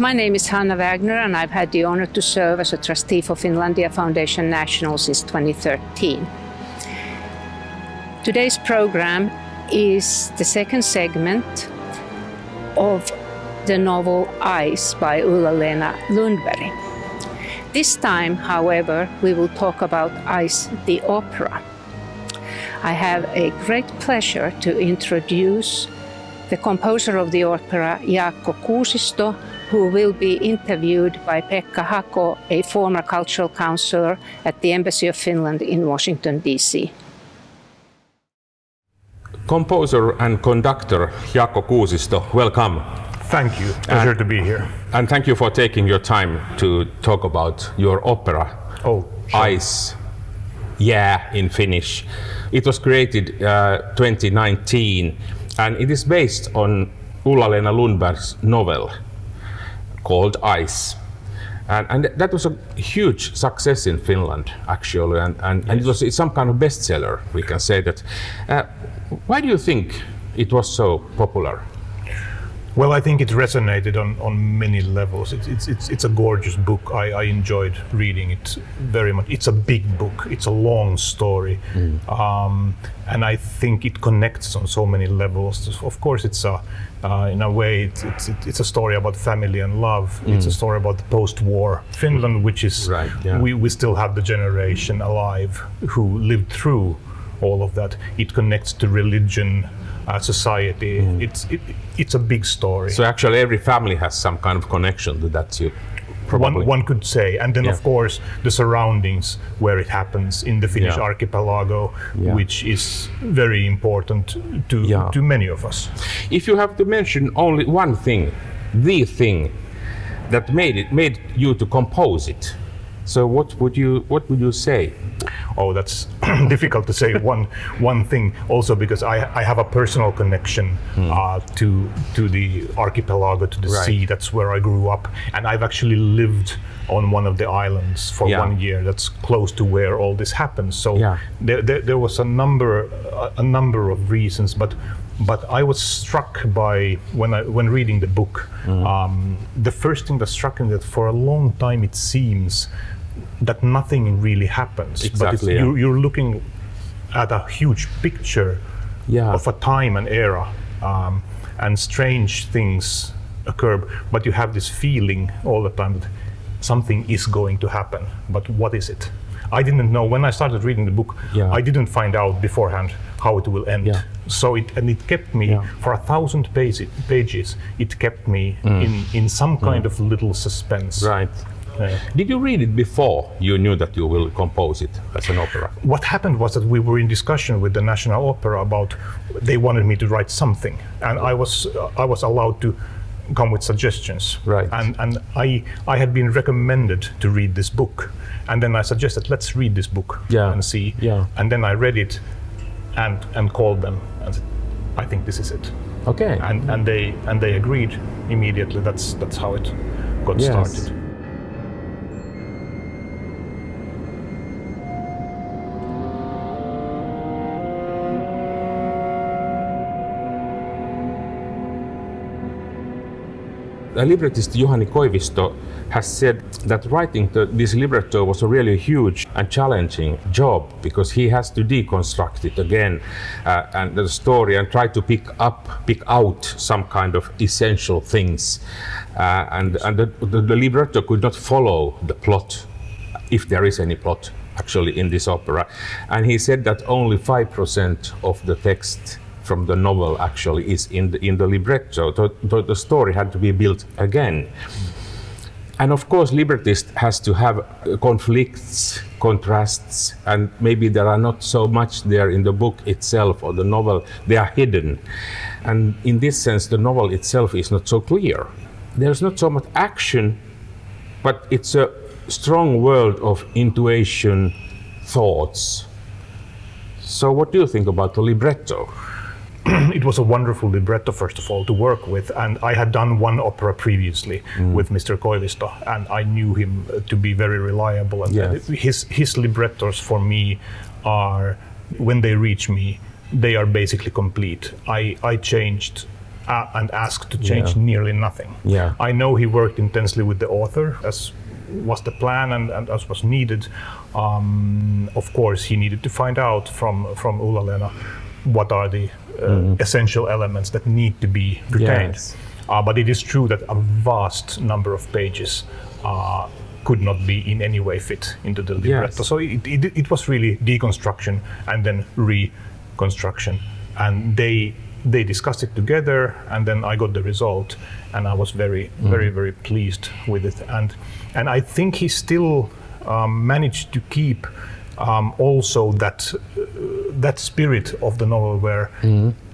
My name is Hanna Wagner, and I've had the honor to serve as a trustee for Finlandia Foundation National since 2013. Today's program is the second segment of the novel Ice by Ulla-Lena Lundberg. This time, however, we will talk about Ice the opera. I have a great pleasure to introduce the composer of the opera, Jaakko Kuusisto, who will be interviewed by Pekka Hako, a former cultural counselor at the Embassy of Finland in Washington, D.C. Composer and conductor Jaakko Kuusisto, welcome. Thank you. Pleasure to be here. And thank you for taking your time to talk about your opera, Oh, sure. Ice, in Finnish. It was created 2019, and it is based on Ulla-Lena Lundberg's novel called Ice. And that was a huge success in Finland, actually, and it was some kind of bestseller, we can say that. Why do you think it was so popular? Well, I think it resonated on many levels. It's a gorgeous book. I enjoyed reading it very much. It's a big book. It's a long story, and I think it connects on so many levels. Of course, it's in a way it's a story about family and love. It's a story about the post-war Finland, which is we still have the generation alive who lived through all of that. It connects to religion. Society. It's a big story. So actually every family has some kind of connection to that too. One could say, and then of course the surroundings where it happens in the Finnish archipelago, which is very important to many of us. If you have to mention only one thing, the thing that made you to compose it, so what would you say? Oh, that's difficult to say one thing. Also, because I have a personal connection to the archipelago, to the sea. That's where I grew up, and I've actually lived on one of the islands for 1 year. That's close to where all this happens. So there was a number of reasons, but I was struck by when reading the book. The first thing that struck me that for a long time it seems that nothing really happens. Exactly, but you're looking at a huge picture of a time and era, and strange things occur, but you have this feeling all the time that something is going to happen, but what is it? I didn't know when I started reading the book. I didn't find out beforehand how it will end. So it kept me for 1,000 pages. It kept me in some kind of little suspense. Right. Did you read it before you knew that you will compose it as an opera? What happened was that we were in discussion with the National Opera about they wanted me to write something, and I was allowed to come with suggestions. Right. And I had been recommended to read this book, and then I suggested let's read this book and see. And then I read it and called them and said, I think this is it. Okay. And they agreed immediately. That's how it got started. The librettist Juhani Koivisto has said that writing this libretto was a really huge and challenging job because he has to deconstruct it again and the story and try to pick out some kind of essential things and the libretto could not follow the plot, if there is any plot actually in this opera, and he said that only 5% of the text from the novel actually is in the libretto. So the story had to be built again. And of course, librettist has to have conflicts, contrasts, and maybe there are not so much there in the book itself or the novel. They are hidden. And in this sense, the novel itself is not so clear. There's not so much action, but it's a strong world of intuition, thoughts. So what do you think about the libretto? It was a wonderful libretto, first of all, to work with, and I had done one opera previously with Mr. Koivisto, and I knew him to be very reliable. And his librettos for me are, when they reach me, they are basically complete. I changed and asked to change nearly nothing. Yeah. I know he worked intensely with the author, as was the plan and as was needed. Of course, he needed to find out from Ulla-Lena what are the essential elements that need to be retained. Yes. But it is true that a vast number of pages could not be in any way fit into the libretto. Yes. So it was really deconstruction and then reconstruction. And they discussed it together, and then I got the result, and I was very, very pleased with it. And I think he still managed to keep also that spirit of the novel where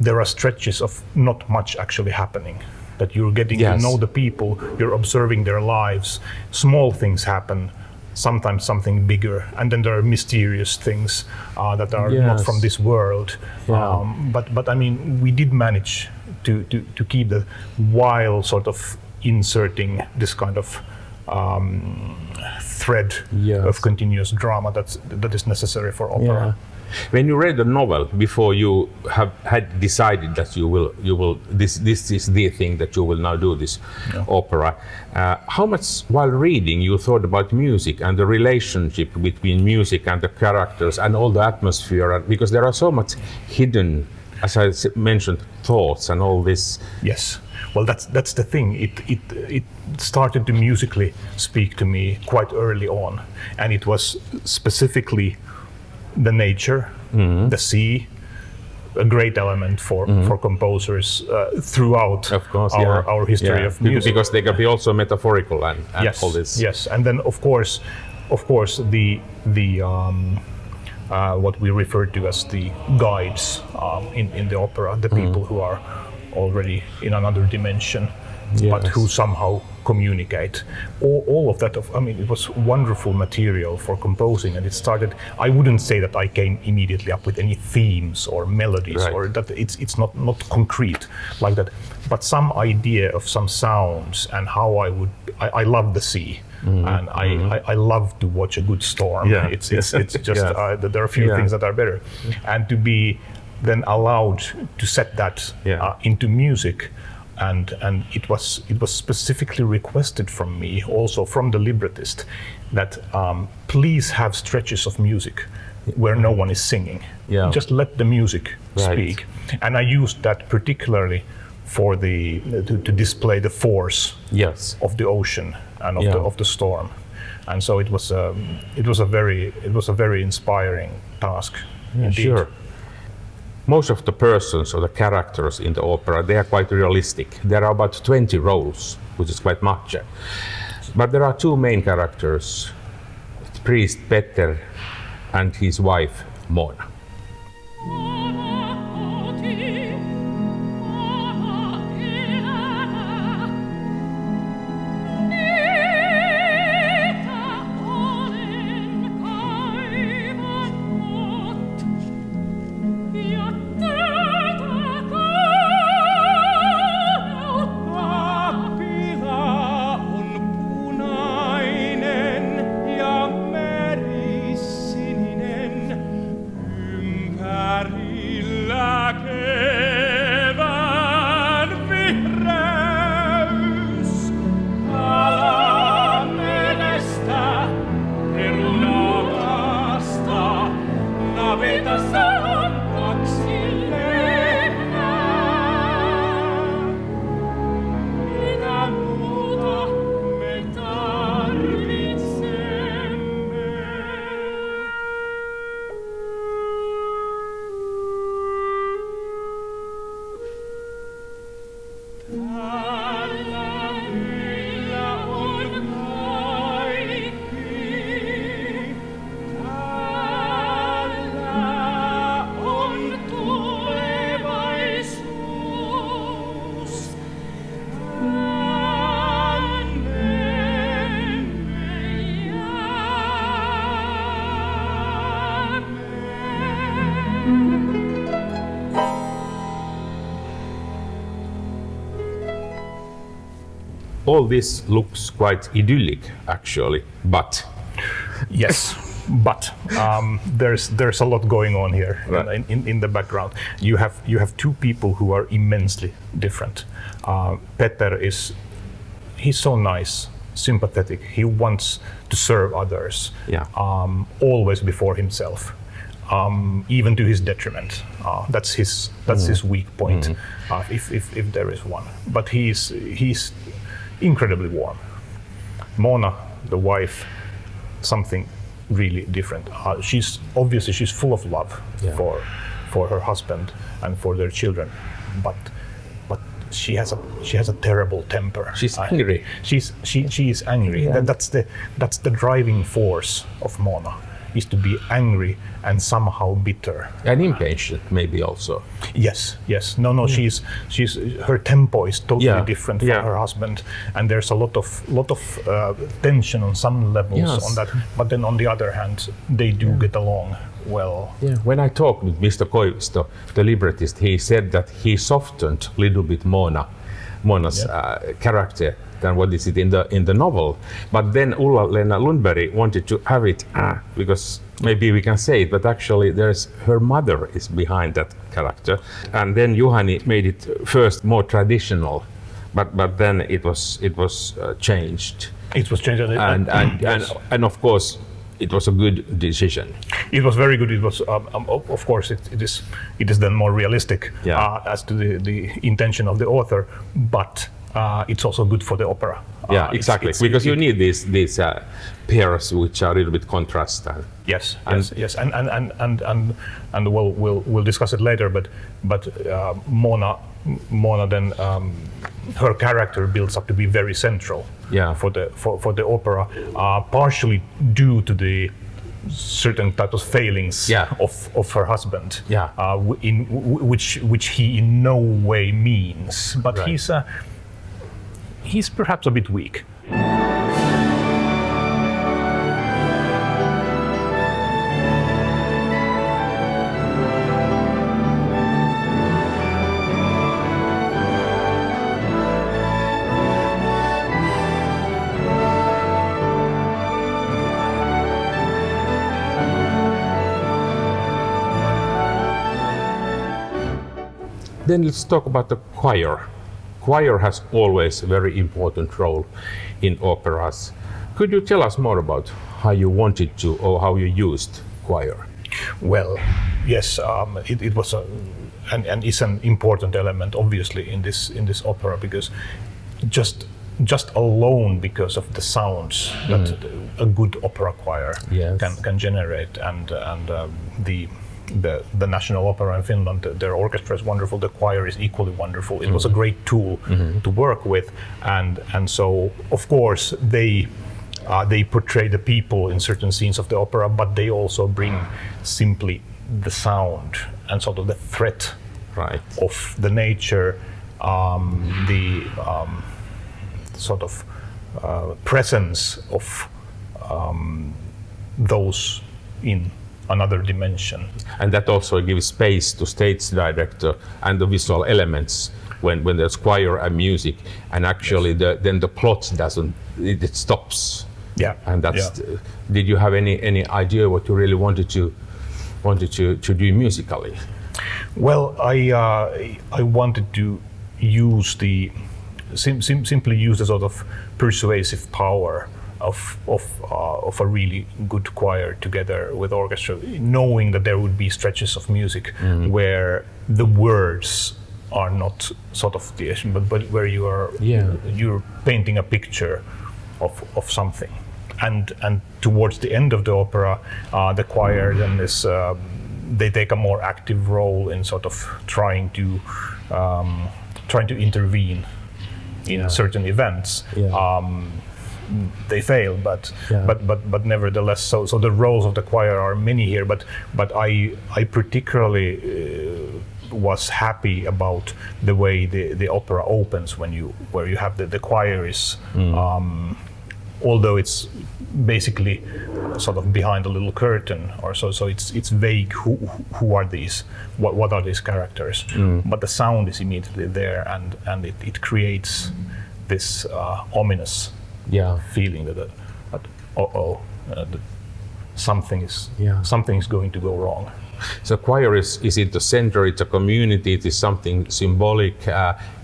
there are stretches of not much actually happening. That you're getting to know the people, you're observing their lives, small things happen, sometimes something bigger, and then there are mysterious things that are not from this world. But I mean, we did manage to keep the, while sort of inserting this kind of thread of continuous drama that is necessary for opera. Yeah. When you read the novel before you had decided that you will this is the thing that you will now do, this opera, how much while reading you thought about music and the relationship between music and the characters and all the atmosphere, because there are so much hidden, as I mentioned, thoughts and all this. Yes. Well, that's the thing. It started to musically speak to me quite early on, and it was specifically the nature, the sea, a great element for composers throughout our history of music. Because they can be also metaphorical and all this. Yes, and then of course the what we refer to as the guides in the opera, the people who are already in another dimension, but who somehow communicate. All of that, I mean, it was wonderful material for composing, and it started, I wouldn't say that I came immediately up with any themes or melodies, or that it's not concrete like that, but some idea of some sounds and how I love the sea. And I love to watch a good storm. It's just there are a few things that are better, and to be then allowed to set that into music, and it was specifically requested from me, also from the librettist, that please have stretches of music where no one is singing. Just let the music speak, and I used that particularly for to display the force of the ocean and of the storm, and so it was a very inspiring task. Indeed. Sure. Most of the persons or the characters in the opera, they are quite realistic. There are about 20 roles, which is quite much. But there are two main characters, priest Petter and his wife Mona. All this looks quite idyllic, actually, but... Yes, But there's a lot going on here Right. in the background. You have two people who are immensely different. Petter he's so nice, sympathetic. He wants to serve others, Yeah. Always before himself, even to his detriment. That's his weak point, if there is one. But he's incredibly warm. Mona, the wife, something really different. She's full of love Yeah. for her husband and for their children, but she has a terrible temper. She's angry. She is angry. Yeah. That's the driving force of Mona, is to be angry and somehow bitter. And impatient, maybe also. Yes. No. She's her tempo is totally Yeah, different from yeah. her husband, and there's a lot of tension on some levels Yes. on that. But then on the other hand, they do get along well. Yeah. When I talked with Mr. Koivisto, the librettist, he said that he softened a little bit Mona's character than what is it in the novel. But then Ulla-Lena Lundberg wanted to have it because maybe we can say it, but actually her mother is behind that character, and then Juhani made it first more traditional, but then it was changed. It was changed, And of course it was a good decision. It was very good. It was, of course, it is then more realistic as to the intention of the author, but it's also good for the opera. Yeah, exactly. Because you need these pairs which are a little bit contrast. Yes, and we'll discuss it later. But Mona then her character builds up to be very central. Yeah. For the opera, partially due to the certain type of failings of her husband, which he in no way means, but Right. he's perhaps a bit weak. Then let's talk about the choir. Choir has always a very important role in operas. Could you tell us more about how you wanted to, or how you used choir? Well, yes, it was and is an important element, obviously, in this opera, because just alone because of the sounds that a good opera choir can generate, and the National Opera in Finland, their orchestra is wonderful. The choir is equally wonderful. It was a great tool to work with, and so of course they portray the people in certain scenes of the opera, but they also bring simply the sound and sort of the threat of the nature, the sort of presence of those in another dimension. And that also gives space to stage director and the visual elements when there's choir and music, and actually then the plot it stops. Yeah. And that's did you have any idea what you really wanted to do musically? Well, I wanted to use simply use the sort of persuasive power of a really good choir together with orchestra, knowing that there would be stretches of music where the words are not sort of the issue, but where you're painting a picture of something. And towards the end of the opera, the choir then is they take a more active role in sort of trying to intervene in certain events. They fail, but nevertheless, so the roles of the choir are many here. But I particularly was happy about the way the opera opens where you have the choir is, although it's basically sort of behind a little curtain or so it's vague who are these, what are these characters, but the sound is immediately there, and it creates this ominous feeling that something is going to go wrong. So choir is in the center, it's a community, it is something symbolic,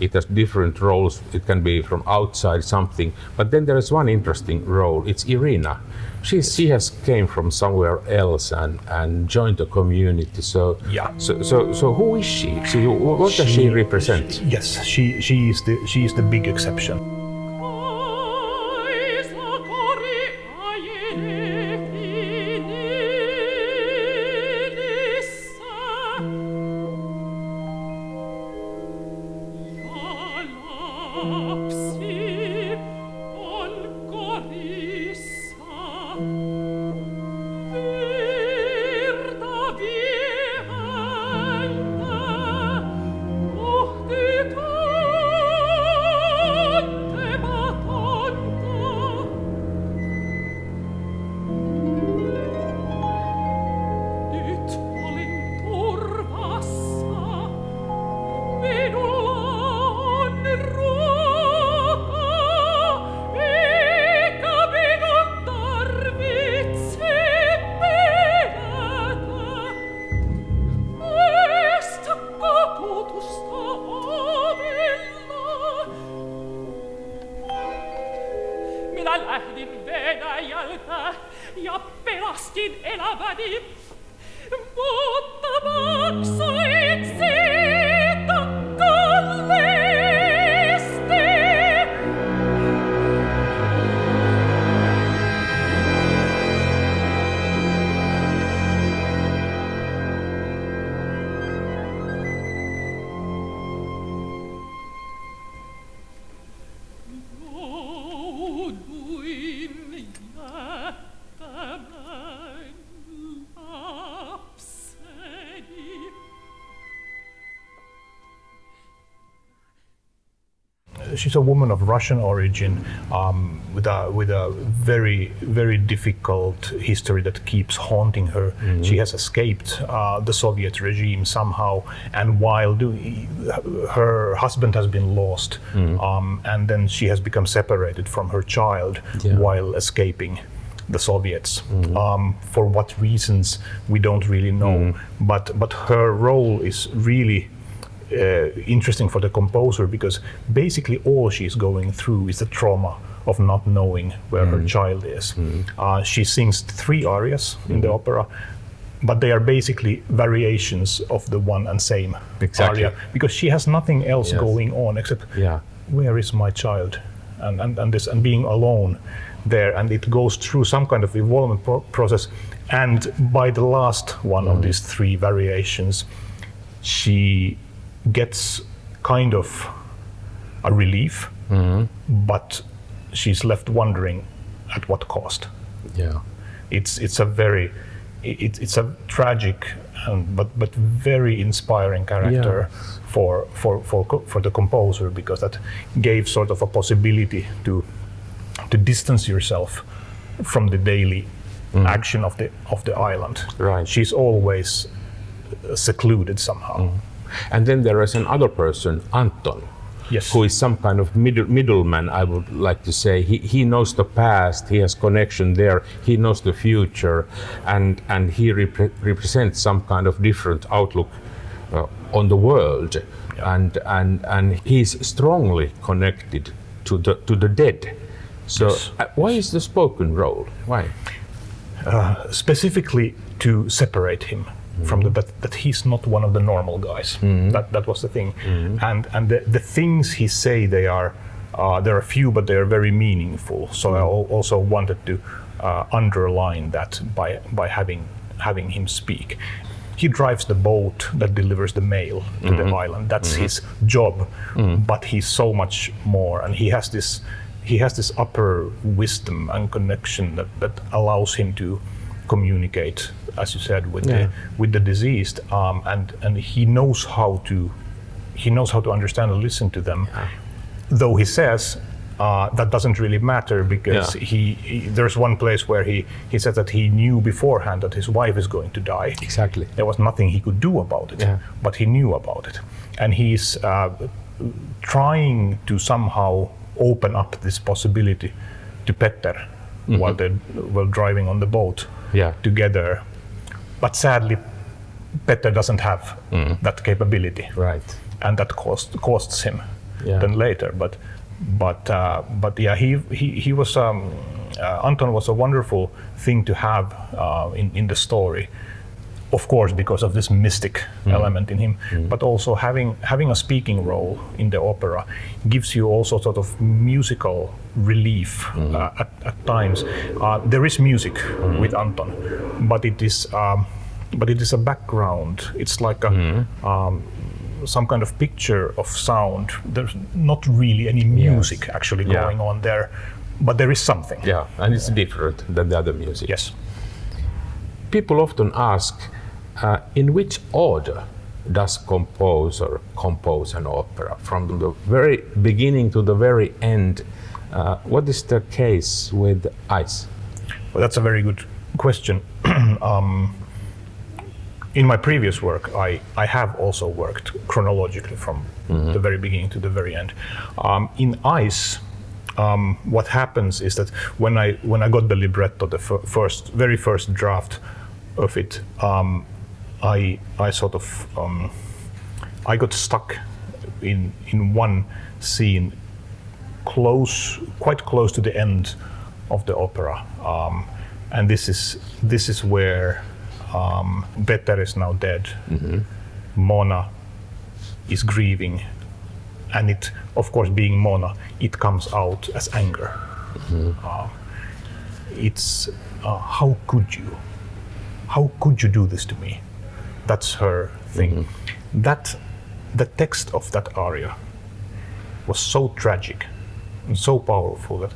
it has different roles, it can be from outside something, but then there is one interesting role, it's Irina. She has came from somewhere else and joined the community, so who is she? What does she represent? Yes, she is the big exception. She's a woman of Russian origin, with a very, very difficult history that keeps haunting her. Mm-hmm. She has escaped the Soviet regime somehow, and while her husband has been lost, and then she has become separated from her child while escaping the Soviets. For what reasons we don't really know, but her role is really interesting for the composer, because basically all she's going through is the trauma of not knowing where her child is. She sings 3 arias in the opera, but they are basically variations of the one and same aria, because she has nothing else going on except where is my child, and being alone there, and it goes through some kind of evolvement process, and by the last one of these 3 variations, she gets kind of a relief, but she's left wondering at what cost. It's a tragic but very inspiring character for the composer, because that gave sort of a possibility to distance yourself from the daily action of the island. Right. She's always secluded somehow. And then there is another person, Anton, who is some kind of middleman, I would like to say. He knows the past, he has connection there, he knows the future, and he represents some kind of different outlook on the world, and he's strongly connected to the dead. So why is the spoken role? Why? Specifically to separate him from that he's not one of the normal guys. That was the thing. And the things he say, there are few, but they are very meaningful. So I also wanted to underline that by having him speak. He drives the boat that delivers the mail to the island. That's his job, but he's so much more, and he has this upper wisdom and connection that allows him to communicate, as you said, with the deceased, and he knows how to understand and listen to them. Though he says that doesn't really matter, because there's one place where he says that he knew beforehand that his wife is going to die. Exactly. There was nothing he could do about it, but he knew about it, and he's trying to somehow open up this possibility to Petter while driving on the boat. together. But sadly, Petter doesn't have that capability, Right. and that costs him then later. But yeah, he was Anton was a wonderful thing to have in the story. Of course, because of this mystic element in him, but also having a speaking role in the opera gives you also sort of musical relief at times. There is music with Anton, but it is a background. It's like some kind of picture of sound. There's not really any music actually going on there, but there is something. Yeah, and it's different than the other music. Yes. People often ask, in which order does composer compose an opera? From the very beginning to the very end. What is the case with Ice? Well, that's a very good question. In my previous work, I have also worked chronologically from the very beginning to the very end. In Ice, what happens is that when I got the libretto, the very first draft of it, I sort of I got stuck in one scene quite close to the end of the opera, and this is where Petter is now dead. Mona is grieving, and it, of course, being Mona, it comes out as anger. It's how could you do this to me? That's her thing. The text of that aria was so tragic and so powerful that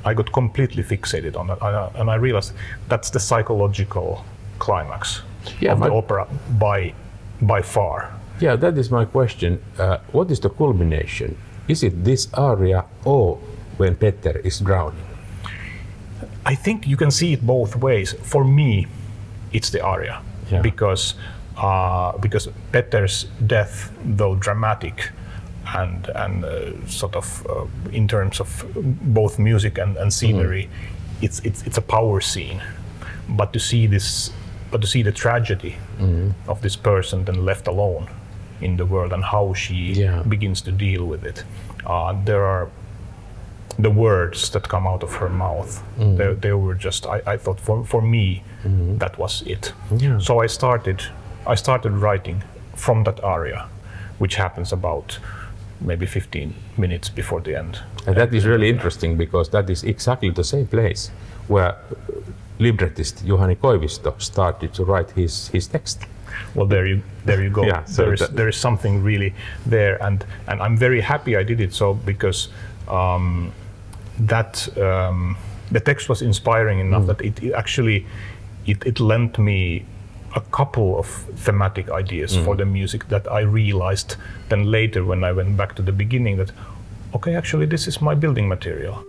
I got completely fixated on that, and I realized that's the psychological climax of the opera by far. Yeah, that is my question. What is the culmination? Is it this aria or when Petter is drowning? I think you can see it both ways. For me, it's the aria, because Petter's death, though dramatic and sort of in terms of both music and scenery, it's a power scene. But to see the tragedy of this person then left alone in the world and how she begins to deal with it, there are the words that come out of her mouth. They were just, I thought for me that was it. So I started writing from that aria, which happens about maybe 15 minutes before the end. And that is really interesting, because that is exactly the same place where librettist Juhani Koivisto started to write his text. Well, there you go. So there is something really there, and I'm very happy I did it so, because the text was inspiring enough that it actually lent me a couple of thematic ideas for the music that I realized then later when I went back to the beginning, that okay, actually this is my building material.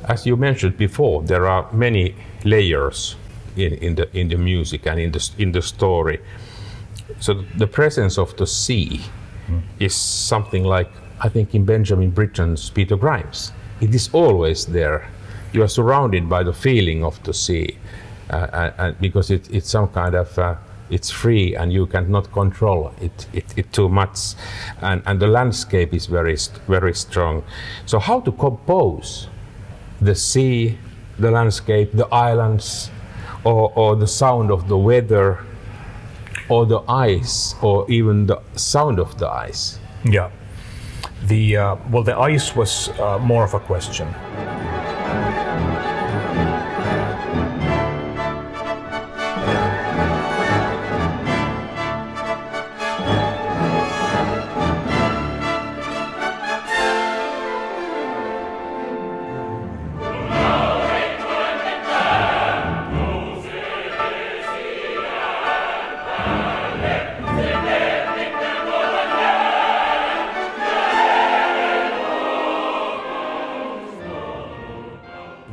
As you mentioned before, there are many layers in the music and in the story. So the presence of the sea is something like, I think, in Benjamin Britten's Peter Grimes. It is always there. You are surrounded by the feeling of the sea, and because it's some kind of it's free and you cannot control it too much, and the landscape is very strong. So how to compose the sea, the landscape, the islands, or the sound of the weather, or the ice, or even the sound of the ice? Yeah. The ice was more of a question.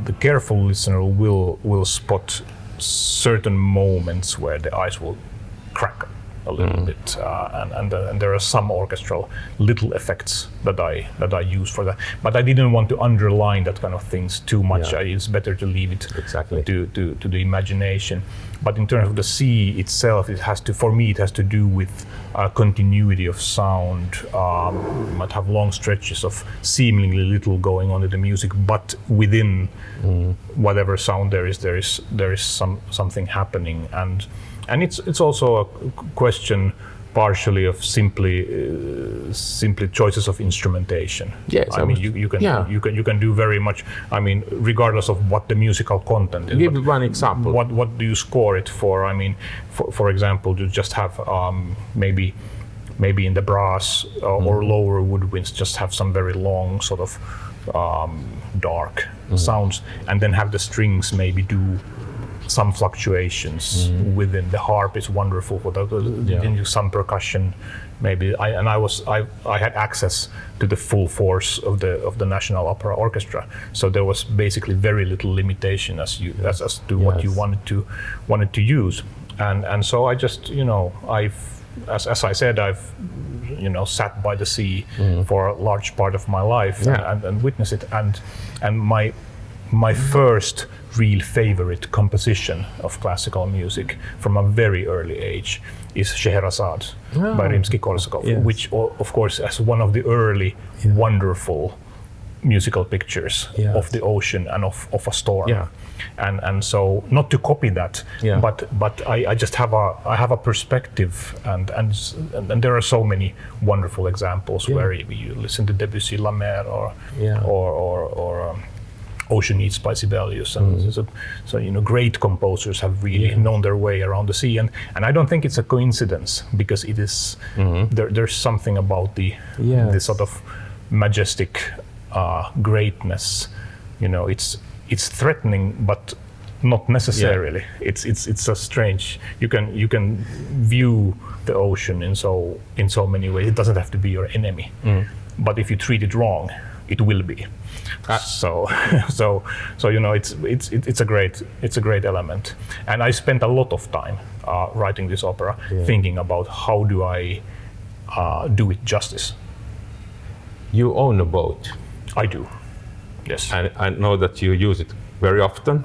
The careful listener will spot certain moments where the ice will crack a little bit, and there are some orchestral little effects that I use for that. But I didn't want to underline that kind of things too much. Yeah. It's better to leave it Exactly. to the imagination. But in terms of the sea itself, it has to do with continuity of sound. You might have long stretches of seemingly little going on in the music, but within whatever sound there is something happening, and it's also a question partially of simply choices of instrumentation. Yes, I mean you can do very much. I mean, regardless of what the musical content is. Give one example. What do you score it for? I mean, for example, to just have maybe in the brass or lower woodwinds, just have some very long sort of dark sounds, and then have the strings maybe do some fluctuations within. The harp is wonderful for that. Then you some percussion, maybe. I had access to the full force of the National Opera Orchestra, so there was basically very little limitation as to what you wanted to use, and so I just as I said, I've sat by the sea for a large part of my life and witnessed it, and my first real favorite composition of classical music from a very early age is Scheherazade by Rimsky-Korsakov, which of course has one of the early wonderful musical pictures of the ocean and of a storm. And so not to copy that, but I just have a perspective, and there are so many wonderful examples where you listen to Debussy, La Mer, or Ocean Eats by Sibelius, and so great composers have really known their way around the sea, and I don't think it's a coincidence, because it is there's something about the sort of majestic greatness. It's threatening, but not necessarily. It's a strange. You can view the ocean in so many ways. It doesn't have to be your enemy, but if you treat it wrong, it will be. So it's a great element, and I spent a lot of time writing this opera, thinking about how do I do it justice. You own a boat. I do, yes. And I know that you use it very often.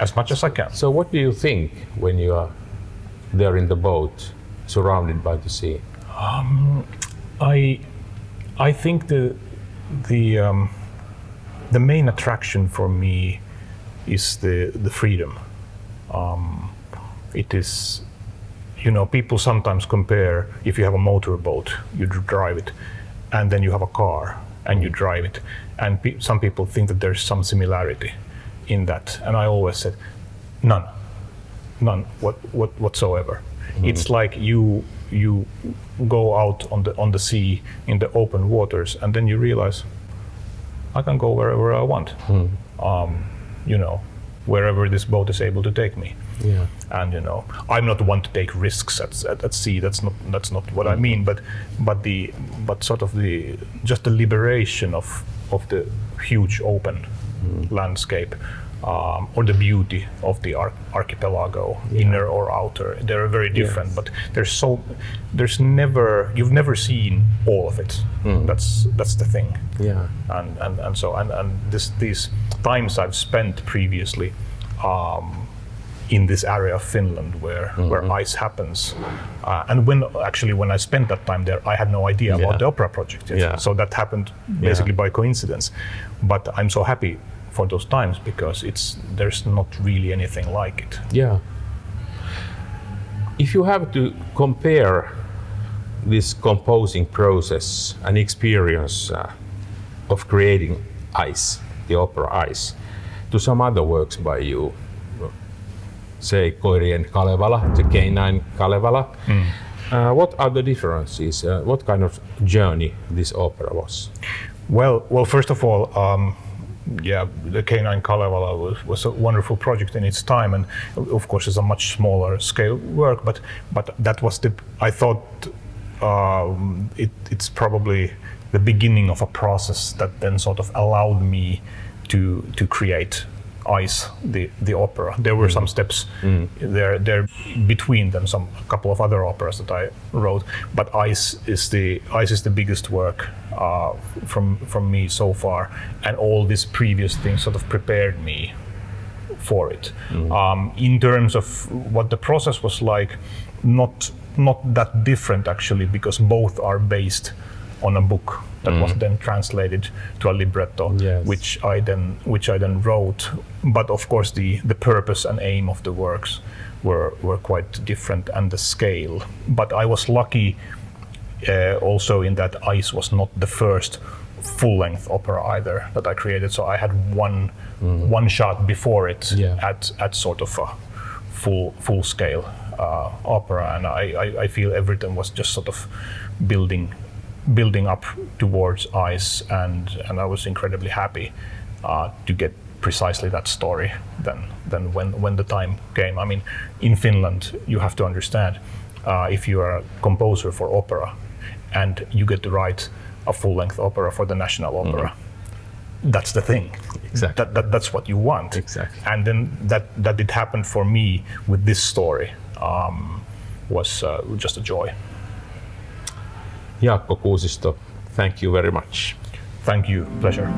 As much as I can. So what do you think when you are there in the boat, surrounded by the sea? I think the main attraction for me is the freedom. It is, people sometimes compare, if you have a motorboat, you drive it, and then you have a car and you drive it, and some people think that there's some similarity in that, and I always said none whatsoever. It's like you go out on the sea in the open waters, and then you realize I can go wherever I want, wherever this boat is able to take me. And I'm not one to take risks at sea. That's not what I mean. But sort of just the liberation of the huge open landscape, or the beauty of the archipelago, inner or outer. They're very different, but you've never seen all of it. That's the thing. Yeah. And these times I've spent previously in this area of Finland where ice happens, and when I spent that time there, I had no idea about the opera project yet. So that happened basically by coincidence. But I'm so happy for those times because there's not really anything like it. Yeah. If you have to compare this composing process and experience of creating Ice, the opera Ice, to some other works by you, say Koirien Kalevala, the Canine Kalevala, what are the differences? What kind of journey this opera was? Well, first of all, the Canine Kalevala was a wonderful project in its time, and of course it's a much smaller scale work. But that was I thought it's probably the beginning of a process that then sort of allowed me to create Ice, the opera. There were some steps there between them, a couple of other operas that I wrote, but Ice is the biggest work from me so far, and all these previous things sort of prepared me for it. In terms of what the process was like, not that different actually, because both are based on a book that was then translated to a libretto, which I then wrote. But of course the purpose and aim of the works were quite different, and the scale. But I was lucky also in that Ice was not the first full-length opera either that I created. So I had one shot before it at sort of a full-scale opera, and I feel everything was just sort of building up towards Ice, and I was incredibly happy to get precisely that story then when the time came. I mean, in Finland, you have to understand, if you are a composer for opera and you get to write a full-length opera for the National Opera, that's the thing. Exactly. That's what you want. Exactly. And then that it happened for me with this story was just a joy. Jaakko Kuusisto, thank you very much. Thank you, pleasure.